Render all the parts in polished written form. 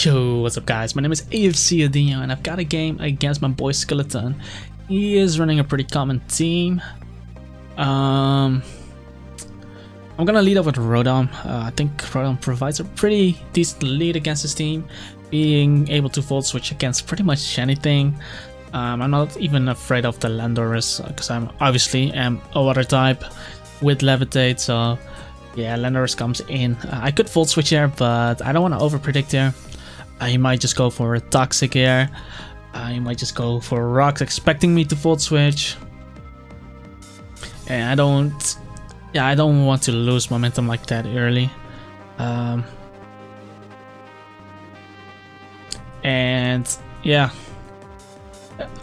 Yo, what's up guys, my name is AFC Adino and I've got a game against my boy Skeleton. He is running a pretty common team. I'm gonna lead off with Rodom. I think Rodom provides a pretty decent lead against his team, being able to volt switch against pretty much anything. I'm not even afraid of the Landorus because I'm obviously am a water type with Levitate, so yeah, Landorus comes in. I could volt switch here, but I don't want to over predict here. I might just go for a Toxic here. I might just go for Rocks, expecting me to volt switch. And I don't want to lose momentum like that early. And yeah,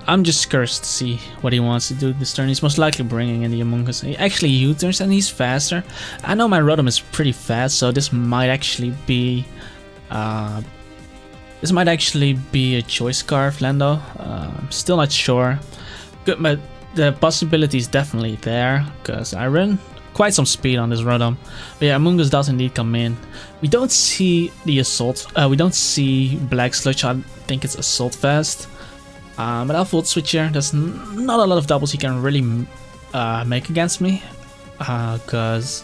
I'm just curious to see what he wants to do this turn. He's most likely bringing in the Among Us. He actually U-turns and he's faster. I know my Rodom is pretty fast, so this might actually be a choice scarf, Lando. I'm still not sure. Good, but the possibility is definitely there because I run quite some speed on this Rodom. But yeah, Among Us does indeed come in. We don't see the Assault. We don't see Black Sludge. I think it's Assault Fast. But I'll volt switch here. There's not a lot of doubles he can really make against me because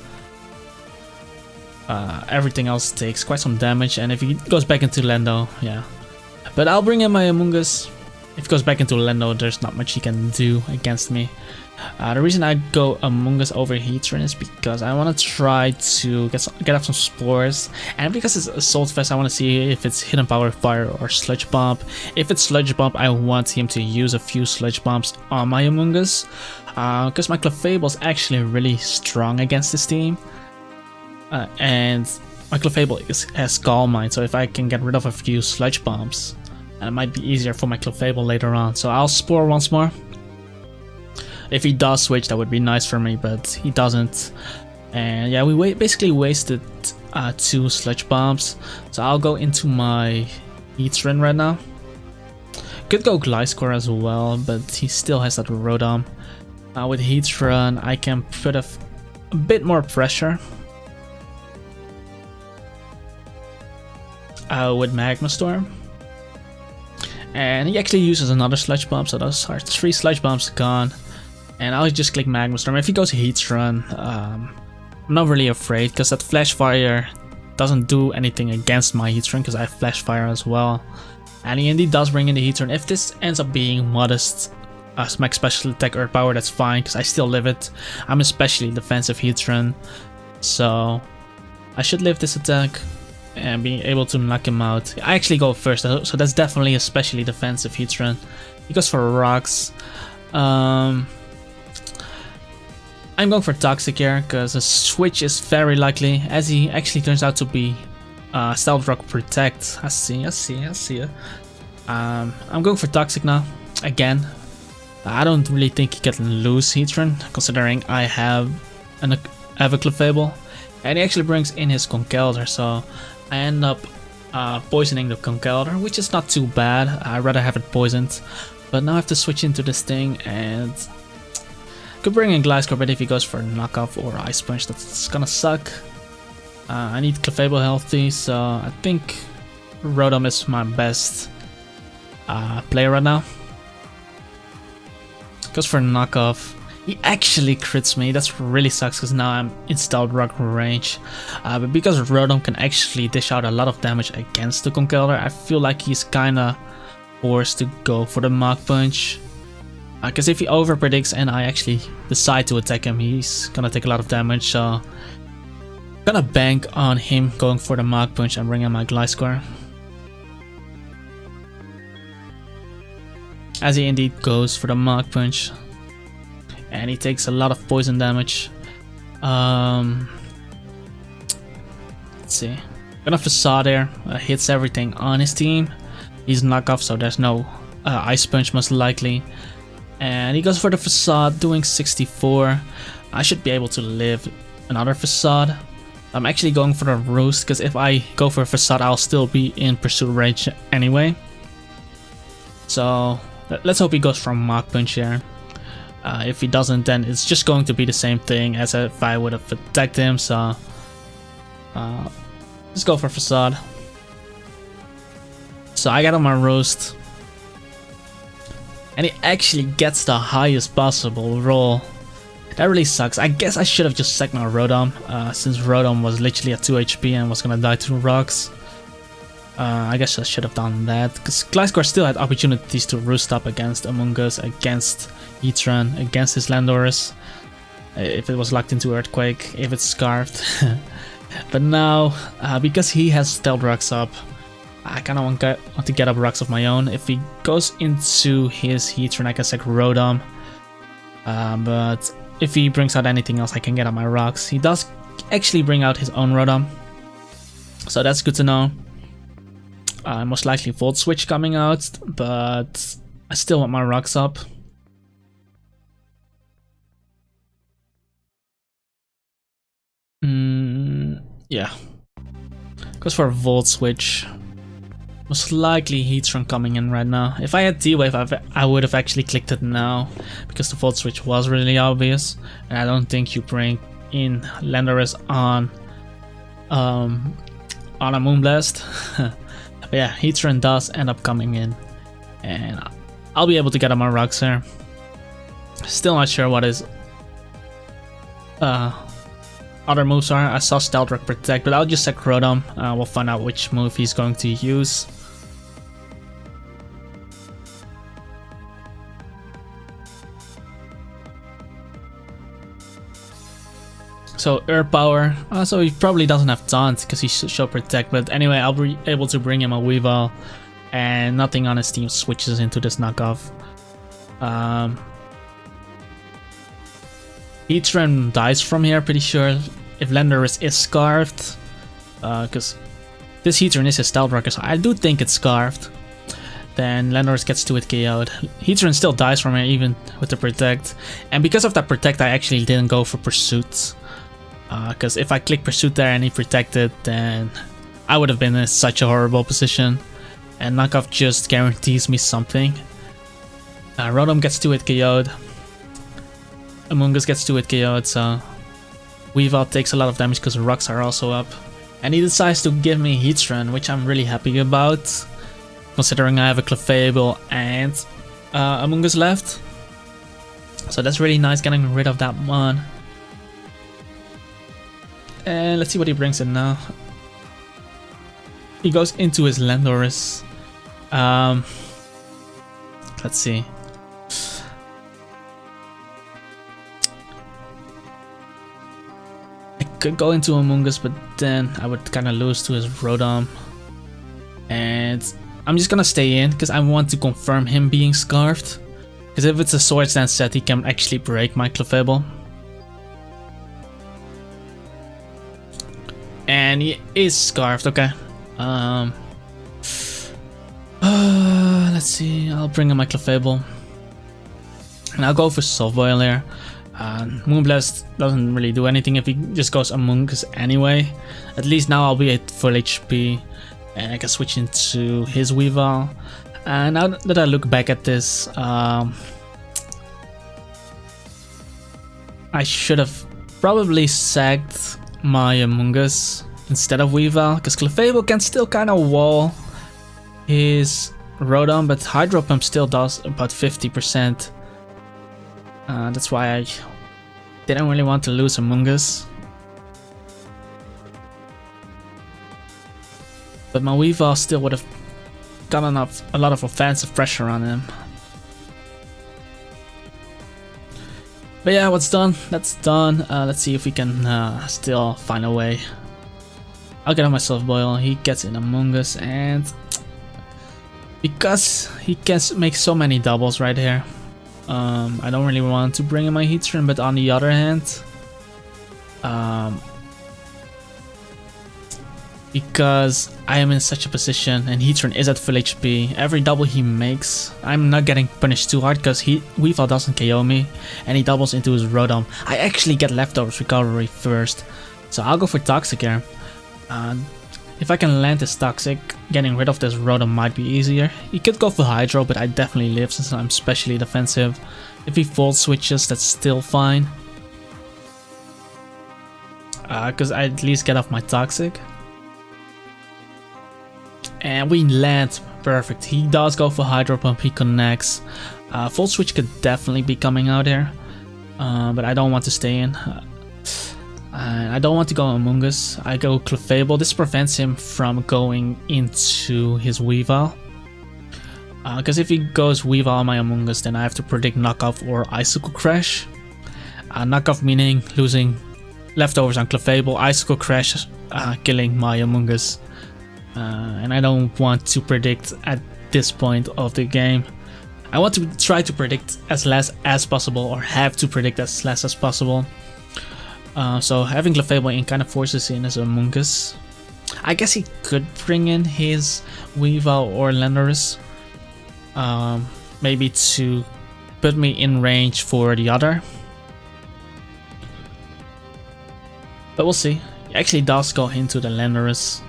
everything else takes quite some damage, and if he goes back into Lando, yeah. But I'll bring in my Among Us. If he goes back into Lando, there's not much he can do against me. The reason I go Among Us over Heatran is because I want to try to get up some spores, and because it's Assault Fest, I want to see if it's Hidden Power Fire or Sludge Bomb. If it's Sludge Bomb, I want him to use a few Sludge Bombs on my Among Us, because my Clefable is actually really strong against this team. And my Clefable has Calm Mind, so if I can get rid of a few Sludge Bombs, it might be easier for my Clefable later on. So I'll Spore once more. If he does switch, that would be nice for me, but he doesn't. And yeah, we basically wasted 2 Sludge Bombs. So I'll go into my Heatran right now. Could go Gliscor as well, but he still has that Rodom. With Heatran, I can put a bit more pressure. With Magma Storm. And he actually uses another Sludge Bomb, so those are 3 Sludge Bombs gone. And I'll just click Magma Storm. If he goes Heatran, I'm not really afraid because that Flash Fire doesn't do anything against my Heatran because I have Flash Fire as well. And he indeed does bring in the Heatran. If this ends up being modest Max Special Attack Earth Power, that's fine because I still live it. I'm especially defensive Heatran, so I should live this attack and be able to knock him out. I actually go first, so that's definitely especially defensive Heatran. He goes for Rocks. I'm going for Toxic here because a switch is very likely, as he actually turns out to be Stealth Rock Protect. I see it. I'm going for Toxic now, again. I don't really think he can lose Heatran, considering I have a Clefable. And he actually brings in his Conkeldurr, so I end up poisoning the Conkeldurr, which is not too bad. I'd rather have it poisoned. But now I have to switch into this thing, and could bring in Gliscor, but if he goes for Knockoff or Ice Punch, that's gonna suck. I need Clefable healthy, so I think Rodom is my best player right now. Goes for Knockoff. He actually crits me. That's really sucks because now I'm in Stealth Rock range. But because Rodom can actually dish out a lot of damage against the Conkeldurr, I feel like he's kinda forced to go for the Mach Punch. Because if he over predicts and I actually decide to attack him, he's gonna take a lot of damage. So I'm gonna bank on him going for the Mach Punch and bring in my Gliscor. As he indeed goes for the Mach Punch. And he takes a lot of poison damage. Let's see. Gonna Facade there. Hits everything on his team. He's Knockoff, so there's no Ice Punch most likely. And he goes for the Facade, doing 64. I should be able to live another Facade. I'm actually going for the Roost, because if I go for a Facade, I'll still be in pursuit range anyway. So let's hope he goes for Mach Punch here. If he doesn't, then it's just going to be the same thing as if I would have attacked him, so let's go for Facade. So I got on my roast. And he actually gets the highest possible roll. That really sucks. I guess I should have just sacked my Rotom, since Rotom was literally at 2 HP and was gonna die to rocks. I guess I should have done that, because Gliscor still had opportunities to roost up against Among Us, against Heatran, against his Landorus. If it was locked into Earthquake, if it's Scarfed. But now, because he has Stealth Rocks up, I kind of want to get up rocks of my own. If he goes into his Heatran, I can sack Rotom. But if he brings out anything else, I can get up my rocks. He does actually bring out his own Rotom, so that's good to know. Most likely Volt Switch coming out, but I still want my rocks up. Yeah. Goes for a Volt Switch. Most likely Heatran coming in right now. If I had D-Wave, I would have actually clicked it now, because the Volt Switch was really obvious, and I don't think you bring in Landorus on a Moonblast. But yeah, Heatran does end up coming in, and I'll be able to get on my rocks here. Still not sure what his other moves are. I saw Stealth Rock Protect, but I'll just sack Rotom. We'll find out which move he's going to use. So Earth Power, so he probably doesn't have Taunt because he should Protect, but anyway, I'll be able to bring him a Weavile, and nothing on his team switches into this knockoff. Heatran dies from here, pretty sure, if Landorus is Scarfed, because this Heatran is a Stealth Rocker, so I do think it's Scarfed. Then Landorus gets 2-hit KO'd. Heatran still dies from here even with the Protect, and because of that Protect I actually didn't go for Pursuit. Because if I click Pursuit there and he protected, then I would have been in such a horrible position. And knockoff just guarantees me something. Rotom gets 2-hit KO'd. Among Us gets 2-hit KO'd, so Weavile takes a lot of damage because rocks are also up. And he decides to give me Heatran, which I'm really happy about, considering I have a Clefable and Among Us left. So that's really nice, getting rid of that one. And let's see what he brings in now. He goes into his Landorus. Let's see. I could go into Among Us, but then I would kind of lose to his Rotom. And I'm just gonna stay in because I want to confirm him being Scarfed. Because if it's a Swords Dance set, he can actually break my Clefable. And he is Scarfed, okay. Let's see, I'll bring in my Clefable. And I'll go for Soft Boil here. Moonblast doesn't really do anything if he just goes Among Us anyway. At least now I'll be at full HP. And I can switch into his Weavile. And now that I look back at this, I should have probably sacked my Among Us instead of Weavile, because Clefable can still kind of wall his Rotom, but Hydro Pump still does about 50%. That's why I didn't really want to lose Among Us. But my Weavile still would have gotten a lot of offensive pressure on him. But yeah, what's done, that's done. Let's see if we can still find a way. I'll get on my Soft Boil, he gets in Among Us, and because he can make so many doubles right here, I don't really want to bring in my Heatran, but on the other hand, because I am in such a position and Heatran is at full HP, every double he makes, I'm not getting punished too hard because Weavile doesn't KO me and he doubles into his Rotom. I actually get Leftovers Recovery first, so I'll go for Toxic here. If I can land this Toxic, getting rid of this Rotom might be easier. He could go for Hydro, but I definitely live since I'm specially defensive. If he Volt Switches, that's still fine. Because I at least get off my Toxic. And we land Perfect. He does go for Hydro Pump. He connects. Volt Switch could definitely be coming out here. But I don't want to stay in. I don't want to go Among Us. I go Clefable. This prevents him from going into his Weavile. Because if he goes Weavile on my Among Us, then I have to predict Knockoff or Icicle Crash. Knockoff meaning losing leftovers on Clefable. Icicle Crash killing my Among Us. And I don't want to predict at this point of the game. I want to try to predict as less as possible, or have to predict as less as possible. So having Clefable in kind of forces in his Among Us. I guess he could bring in his Weavile or Landorus. Maybe to put me in range for the other. But we'll see. He actually does go into the Landorus.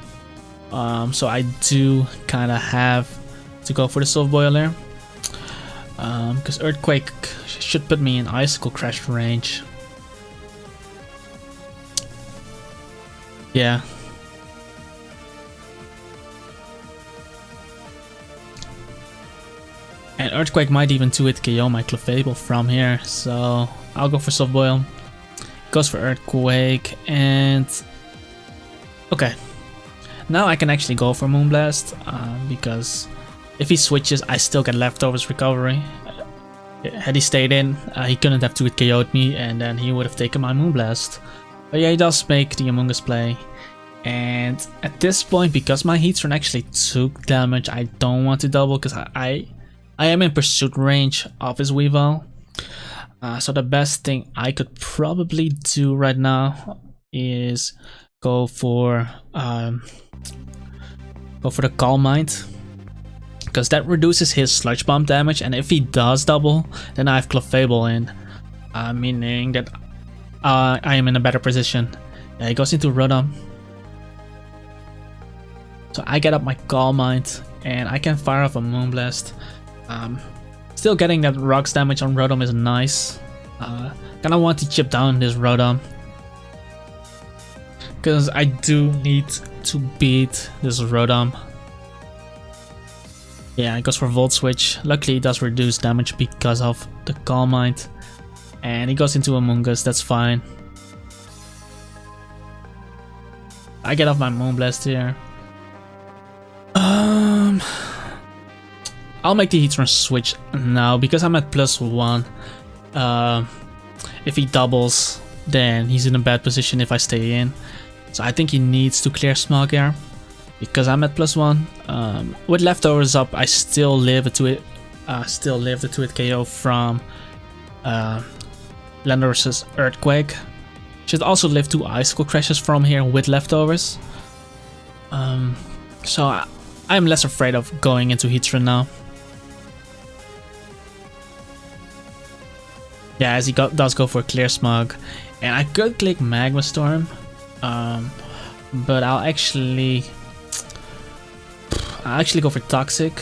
So I do kind of have to go for the Soft Boiler. Because Earthquake should put me in Icicle Crash range. Yeah. And Earthquake might even 2-hit KO my Clefable from here, so I'll go for Soft Boil. Goes for Earthquake, and okay. Now I can actually go for Moonblast, because if he switches, I still get leftovers recovery. Had he stayed in, he couldn't have 2-hit KO'd me, and then he would have taken my Moonblast. But yeah, he does make the Among Us play. And at this point, because my Heatran actually took damage, I don't want to double, because I am in pursuit range of his Weavile. So the best thing I could probably do right now is go for the Calm Mind, because that reduces his Sludge Bomb damage, and if he does double, then I have Clefable in, meaning that I am in a better position. Yeah, he goes into Rotom. So I get up my Calm Mind, and I can fire off a Moonblast. Still getting that Rocks damage on Rotom is nice. Kinda want to chip down this Rotom, because I do need to beat this Rotom. Yeah, it goes for Volt Switch. Luckily it does reduce damage because of the Calm Mind. And he goes into Among Us, that's fine. I get off my Moonblast here. I'll make the Heatran switch now because I'm at +1. If he doubles, then he's in a bad position if I stay in. So I think he needs to clear Smog here because I'm at +1. With leftovers up, I still live the 2-hit KO from Landorus's Earthquake. Should also live 2 Icicle Crashes from here with leftovers. So I'm less afraid of going into Heatran now. Yeah, as he does go for Clear Smog, and I could click Magma Storm, but I'll actually go for Toxic,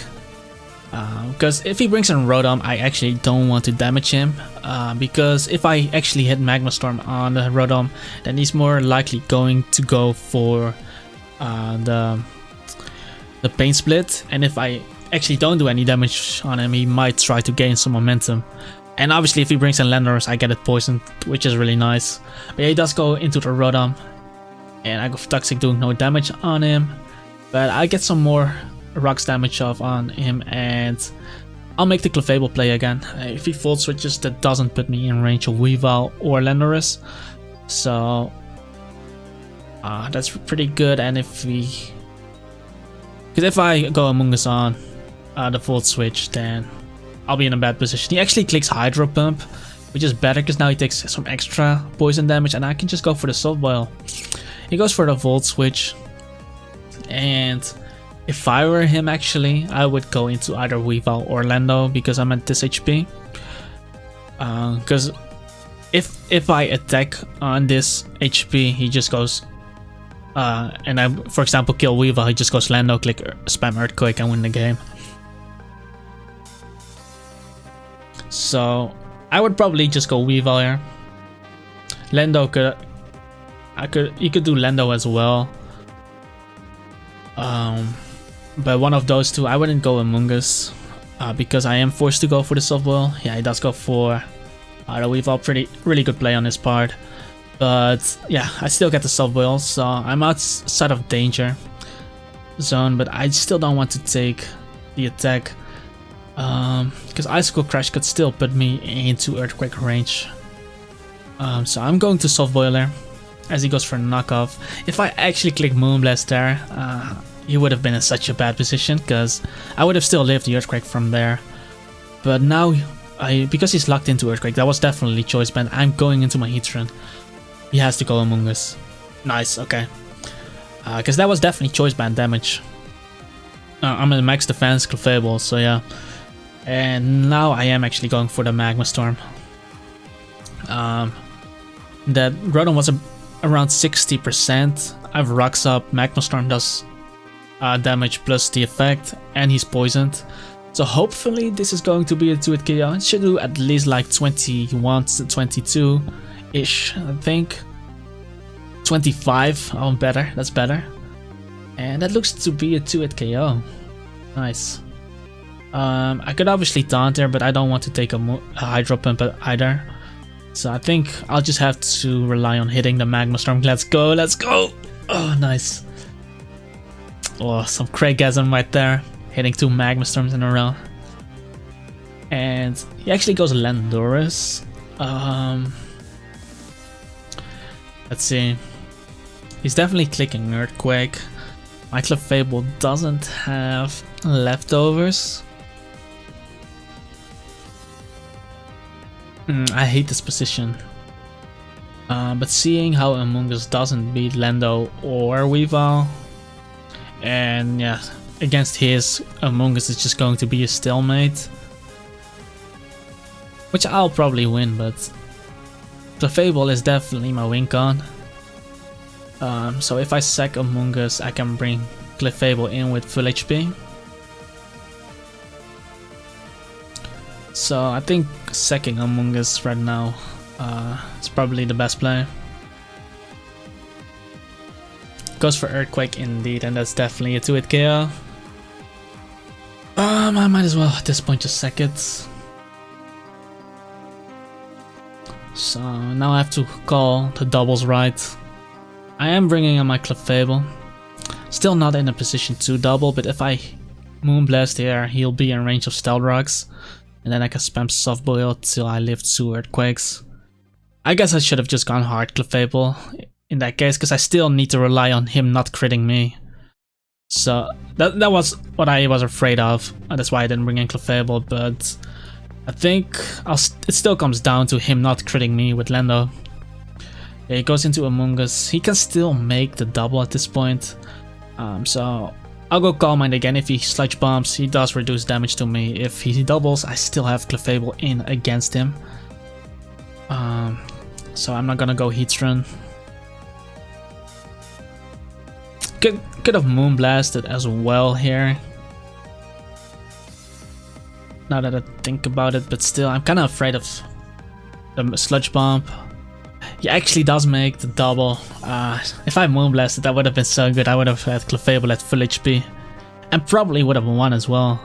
because if he brings in Rotom, I actually don't want to damage him, because if I actually hit Magma Storm on the Rotom, then he's more likely going to go for the Pain Split, and if I actually don't do any damage on him, he might try to gain some momentum. And obviously if he brings in Landorus, I get it poisoned, which is really nice. But yeah, he does go into the Rotom, and I go for Toxic, doing no damage on him. But I get some more Rocks damage off on him, and I'll make the Clefable play again. If he Volt Switches, that doesn't put me in range of Weavile or Landorus. So that's pretty good. And if I go Among Us on the Volt Switch, then I'll be in a bad position. He actually clicks Hydro Pump, which is better because now he takes some extra poison damage, and I can just go for the Soft Boil. He goes for the Volt Switch, and if I were him, actually, I would go into either Weavile or Lando because I'm at this HP. Because if I attack on this HP, he just goes, and I, for example, kill Weavile, he just goes Lando, click spam Earthquake, and win the game. So I would probably just go Weavile here. Lando you could do Lando as well. But one of those two, I wouldn't go Among Us because I am forced to go for the soft boil. Yeah, he does go for the weave. Really good play on his part. But yeah, I still get the soft boil, so I'm outside of danger zone, but I still don't want to take the attack because Icicle Crash could still put me into Earthquake range. So I'm going to soft boiler as he goes for knockoff. If I actually click Moonblast there, he would have been in such a bad position because I would have still lived the Earthquake from there. But now, because he's locked into Earthquake, that was definitely choice band. I'm going into my Heatran. He has to go Among Us. Nice, okay. Because that was definitely choice band damage. I'm in max defense, Clefable, so yeah. And now I am actually going for the Magma Storm. That Groudon was around 60%. I have Rocks up, Magma Storm does damage plus the effect, and he's poisoned. So hopefully this is going to be a 2-hit KO. It should do at least like 21 to 22-ish, I think. 25, oh better, that's better. And that looks to be a 2-hit KO. Nice. I could obviously taunt there, but I don't want to take a Hydro Pump either. So I think I'll just have to rely on hitting the Magma Storm. Let's go, let's go! Oh, nice. Oh, some Craigasm right there. Hitting 2 Magma Storms in a row. And he actually goes Landorus. Let's see. He's definitely clicking Earthquake. My Clefable doesn't have leftovers. I hate this position. But seeing how Among Us doesn't beat Lando or Weavile, and yeah, against his Among Us is just going to be a stalemate. Which I'll probably win, but Clefable is definitely my win con. So if I sack Among Us, I can bring Clefable in with full HP. So I think sacking Among Us right now is probably the best play. Goes for Earthquake indeed, and that's definitely a 2-hit KO. I might as well at this point just sack it. So now I have to call the doubles right. I am bringing in my Clefable. Still not in a position to double, but if I Moonblast here, he'll be in range of Stealth Rocks. And then I can spam Soft Boil till I live 2 Earthquakes. I guess I should have just gone hard Clefable in that case, because I still need to rely on him not critting me. So that was what I was afraid of. That's why I didn't bring in Clefable, but I think it still comes down to him not critting me with Lando. Yeah, he goes into Among Us. He can still make the double at this point. So I'll go Calm Mind again. If he Sludge Bombs, he does reduce damage to me. If he doubles, I still have Clefable in against him. So I'm not gonna go Heatran. Could have Moonblasted as well here. Now that I think about it, but still, I'm kind of afraid of the Sludge Bomb. He actually does make the double. If I Moonblasted, that would have been so good. I would have had Clefable at full HP. And probably would have won as well.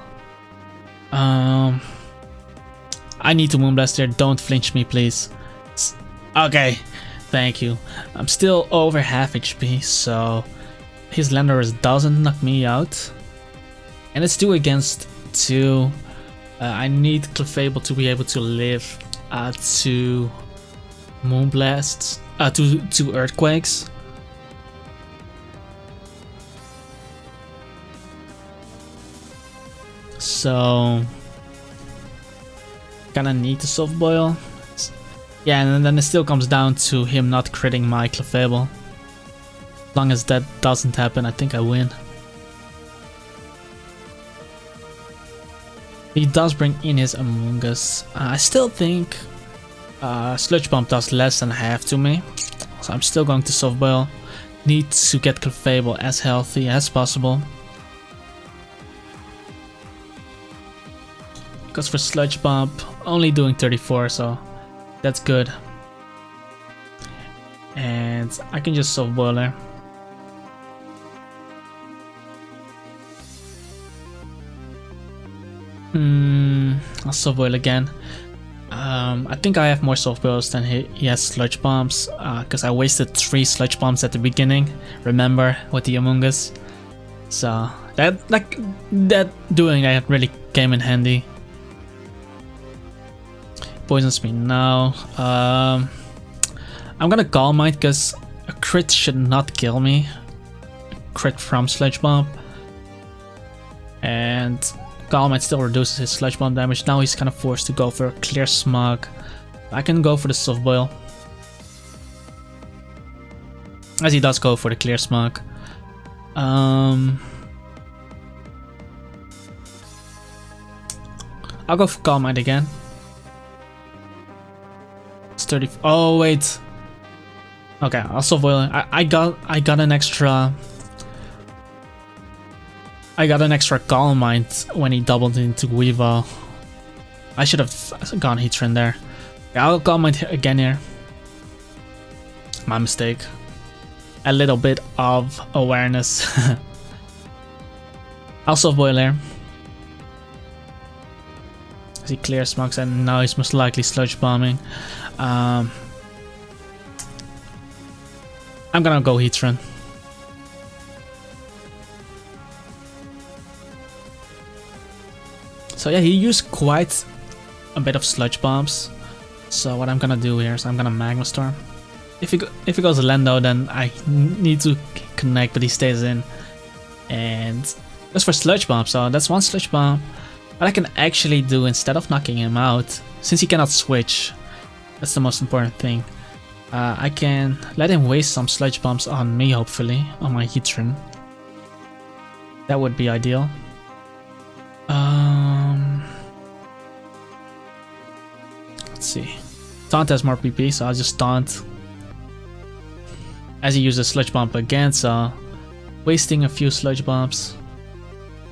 I need to Moonblast here. Don't flinch me, please. Okay, thank you. I'm still over half HP, so his Landorus doesn't knock me out. And it's 2 against 2. I need Clefable to be able to live 2 Moonblasts, 2 Earthquakes. So kinda need to Soft Boil. Yeah, and then it still comes down to him not critting my Clefable. As long as that doesn't happen, I think I win. He does bring in his Among Us. I still think Sludge Bomb does less than half to me. So I'm still going to Soft Boil. Need to get Clefable as healthy as possible. Because for Sludge Bomb, only doing 34, so that's good. And I can just Soft Boil her. I'll soft boil again. I think I have more soft boils than he has sludge bombs, because I wasted 3 sludge bombs at the beginning. Remember, with the Among Us. So that doing that really came in handy. Poisons me now. I'm gonna Calm Mind because a crit should not kill me. A crit from Sludge Bomb. And Calm Mind still reduces his Sludge Bomb damage. Now he's kind of forced to go for a Clear Smog. I can go for the Soft Boil. As he does go for the Clear Smog. I'll go for Calm Mind again. It's 30. Oh wait. Okay, I'll Soft Boil. I got an extra. I got an extra Calm Mind when he doubled into Weavile. I should have gone Heatran there. Yeah, I'll Calm Mind again here. My mistake. A little bit of awareness. I'll Soft Boil here. As he Clear Smogs and now he's most likely Sludge Bombing. I'm gonna go Heatran. So yeah, he used quite a bit of Sludge Bombs. So what I'm gonna do here is I'm gonna Magma Storm. If he goes Lendo, then I need to connect, but he stays in. And that's for Sludge Bomb, so that's 1 Sludge Bomb. What I can actually do instead of knocking him out, since he cannot switch, that's the most important thing. I can let him waste some Sludge Bombs on me, hopefully, on my Heatran. That would be ideal. Let's see. Taunt has more PP, so I'll just Taunt. As he uses Sludge Bomb again, so wasting a few Sludge Bombs.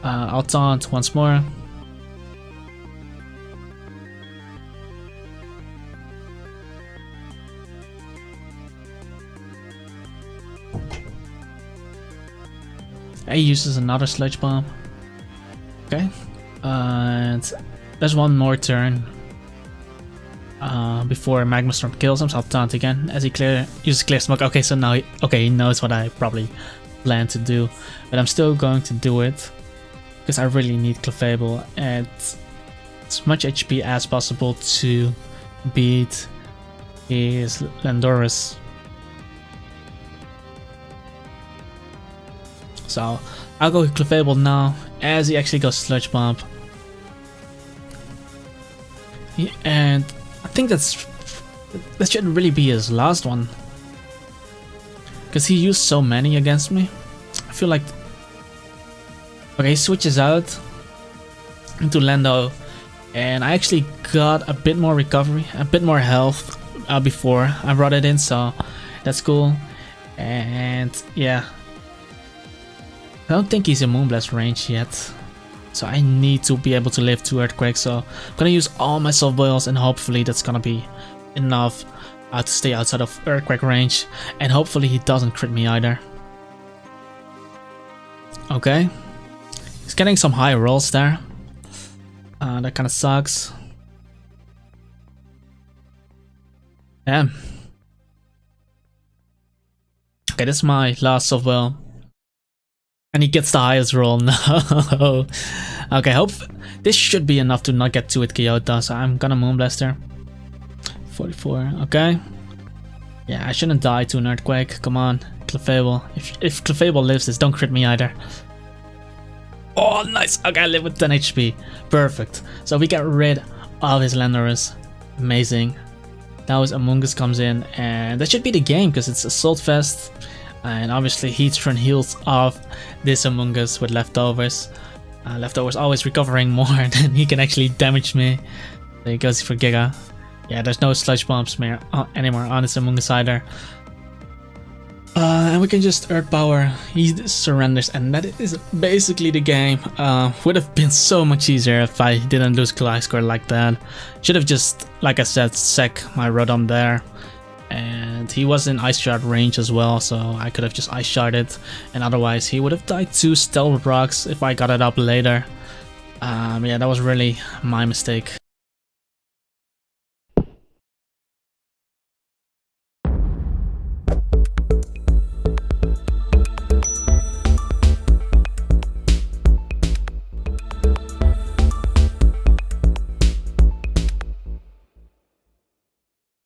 I'll Taunt once more. He uses another Sludge Bomb. Okay. And there's one more turn before Magma Storm kills him, so I'll Taunt again as he uses Clear Smoke. Okay, so now he knows what I probably plan to do, but I'm still going to do it because I really need Clefable at as much HP as possible to beat his Landorus. So I'll go with Clefable now as he actually goes Sludge Bomb. And I think that shouldn't really be his last one, because he used so many against me. I feel like... Okay, he switches out into Lendo, and I actually got a bit more recovery, a bit more health before I brought it in, so that's cool. And yeah, I don't think he's in Moonblast range yet, so I need to be able to live 2 Earthquakes. So I'm gonna use all my Soft Boils, and hopefully that's gonna be enough to stay outside of Earthquake range, and hopefully he doesn't crit me either. Okay, he's getting some high rolls there. That kind of sucks. Yeah. Okay, this is my last Soft Boil. And he gets the highest roll. No. Okay, this should be enough to not get 2 with Kyoto, so I'm gonna Moonblast there. 44, okay. Yeah, I shouldn't die to an Earthquake. Come on, Clefable. If Clefable lives this, don't crit me either. Oh, nice. Okay, I live with 10 HP. Perfect. So we get rid of his Landorus. Amazing. Now his Among Us comes in, and that should be the game because it's Assault Fest. And obviously Heatran heals off this Among Us with leftovers. Leftovers always recovering more than he can actually damage me. There he goes for Giga. Yeah, there's no Sludge Bombs anymore on this Among Us either. And we can just Earth Power. He surrenders, and that is basically the game. Would have been so much easier if I didn't lose Gliscor like that. Should have just, like I said, sec my Rotom there. And he was in Ice Shard range as well, so I could have just Ice Sharded, and otherwise he would have died to Stealth Rocks if I got it up later. Yeah, that was really my mistake.